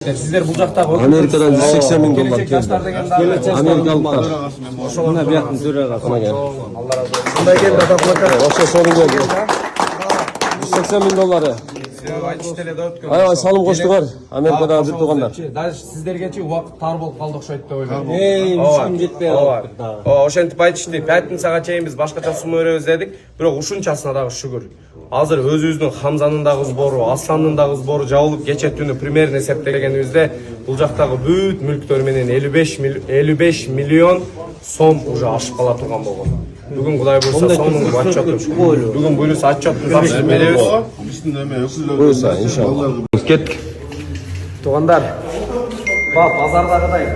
Sizler bu жактагы Amerikadan 180 bin dolar жаштар geldi. деген Amerikalılar. Ошону Buyakın zürre kalsın. Allah razı olsun. Кандай келди ата плакат? Okşa sorun geldi. 180 bin doları. Ay salım koştular. Amerika'da bir tuğanlar. Даже сиздергечи убакыт тар болуп калды окшойт деп ойлойм. Üşüm жетпей Ошентип айтышты. Пятницага чейин биз башкача сумма беребиз дедик. Бирок ушунчасына дагы шүгүр. Азыр өзүбүздүн Хамзанын дагы сбору, Асландын дагы сбору жабылып кече түнү примерно эсептегенибизде бул жактагы бүт мүлктөр менен 55 миллион сом уже ашып кала турган болгон. Бүгүн Кудай буйрса сонун отчету. Бүгүн буйрса отчетту тапшырып беребиз. Buyursa inşallah. Кеттик. Туугандар, базардагыдай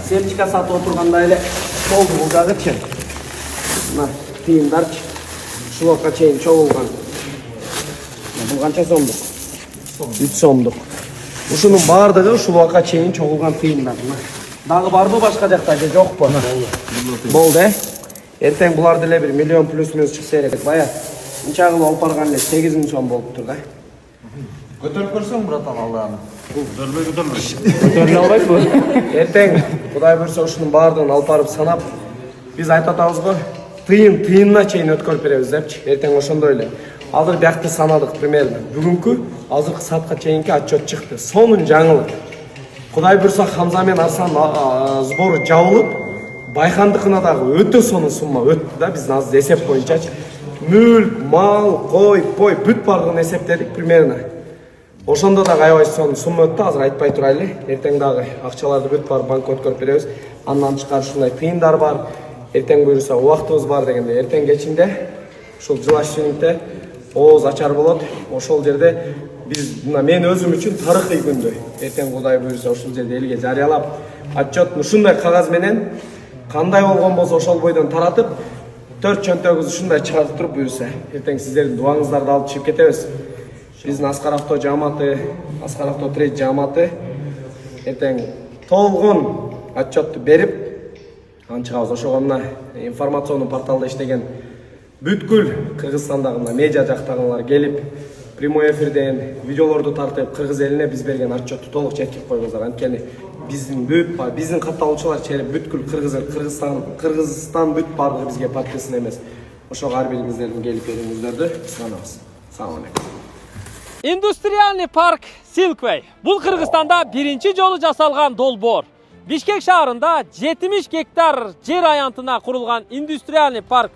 сепчика сатып отургандай эле болду бул жагычы. Мына тыйындарчы ушулга чейин чогулган. Бул канча сомдук? 3 сомдук. Ушунун баардыгы ушулга чейин чогулган тыйындар. Дагы барбы башка жакта же жокпу? Болду, Эртең буларды эле 1 миллион плюс-минус чыкса керек. Бая мынча кылып алып барган эле 8 миң сом болуптур да. Көтөрүп көрсөң братан Алланы. Көтөрүлө албайбы? Эртең Кудай буйрса ушунун баардыгын алып барып санап, биз айтып атабыз го, тыйынына чейин өткөрүп беребиз депчи. Эртең ошондой эле. Азыр биякты санадык примерно. Бүгүнкү азыркы саатка чейинки отчет чыкты. Сонун жаңылык. Кудай буйрса Хамза менен Арслан сбору жабылып, Байхандыкына дагы өтө сонун сумма өттү да, биздин азыр эсеп боюнчачы. Мүлк, мал, кой, пой бүт бардыгын эсептедик примерно. Ошондо дагы аябай сонун сумма өттү, азыр айтпай турайлы. Эртең дагы акчаларды бүт барып банкка өткөрүп беребиз. Андан тышкары ушундай тыйындар бар. Эртең буйрса убактыбыз бар дегенде, эртең кечинде ушул Жылаш-Шүнүктө ооз ачар болот. Ошол жерде биз мен өзүм үчүн тарыхый күндө эртең Кудай буйрса ушул жерде элге жарыялап, отчет ушундай кагаз менен кандай болгон болсо ошол бойдон таратып, 4 чөнтөгүбүз ушундай чыгарып туруп буйрса, эртең сиздердин дуаңыздарды алып чыгып кетебиз. Биздин Аскар Авто жааматы, Аскар Авто Трейд жааматы эртең толгон отчетту берип, чыгабыз. Ошого мына информационный порталда иштеген бүткүл Кыргызстандагы мына медиа жактагылар келип, прямой эфирден видеолорду тартып, кыргыз элине биз берген отчетту толук жеткирип койгуздар. Анткени биздин катталуучулар чейин бүткүл Кыргызстан бүт бардыгы бизге подписан эмес. Ошого ар бириңиздердин келип берүүңүздөрдү суранабыз. Салам алейкум. Индустриальный парк Silkway. Бул Кыргызстанда биринчи жолу жасалган долбоор. Бишкек шаарында 70 гектар жер аянтына курулган индустриальный парк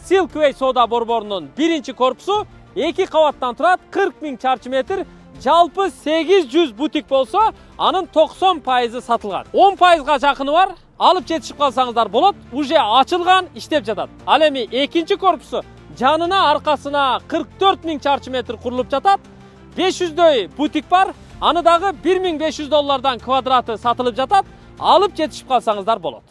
Silkway соода борборунун биринчи корпусу 2 кабаттан турат, 40 000 чарчы метр, жалпы 800 бутик болсо, анын 90% сатылган. 10%га жакыны бар, алып жетишип калсаңыздар болот, уже ачылган, иштеп жатат. Ал эми экинчи корпусу жанына аркасына 44 000 чарчы метр курулуп жатат. 500дөй бутик бар, аны дагы $1500 квадраты сатылып жатат, алып жетишип калсаңыздар болот.